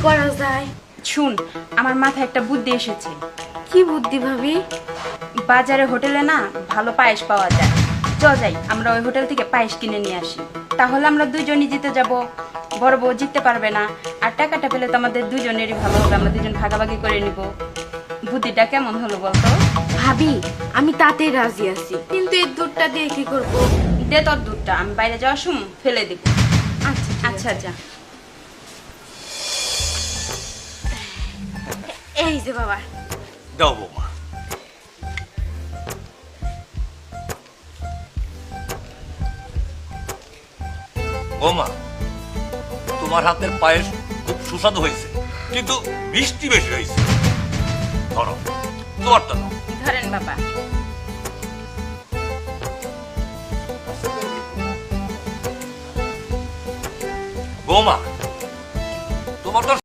করা যায়? শুন, আমার মাথায় একটা বুদ্ধি এসেছে। কি বুদ্ধি ভাবি? বাজারে হোটেলে না ভালো পায়েস পাওয়া যায়। চল যাই, আমরা ওই হোটেল থেকে পায়েস কিনে নিয়ে আসি। তাহলে আমরা দুজনই জিতে যাব, বড় বউ জিততে পারবে না। আর টাকাটা পেলে তো আমাদের দুজনেরই ভালো হবে, আমরা দুজন ভাগাভাগি করে নিব। বুদ্ধিটা কেমন হলো বলতো? ভাবি, আমি তাতেই রাজি আছি, কিন্তু এই দুধটা দিয়ে কি করব? দে তোর দুধটা, আমি বাইরে যাওয়ার সময় ফেলে দিব। আচ্ছা আচ্ছা যা। এই যে বাবা। দাও বৌমা। বৌমা, তোমার হাতের পায়েস খুব সুস্বাদু হয়েছে, কিন্তু মিষ্টি বেশি হয়েছে। ধরো, তোমারটা নাও। ধরেন বাবা। বৌমা, তোমার তো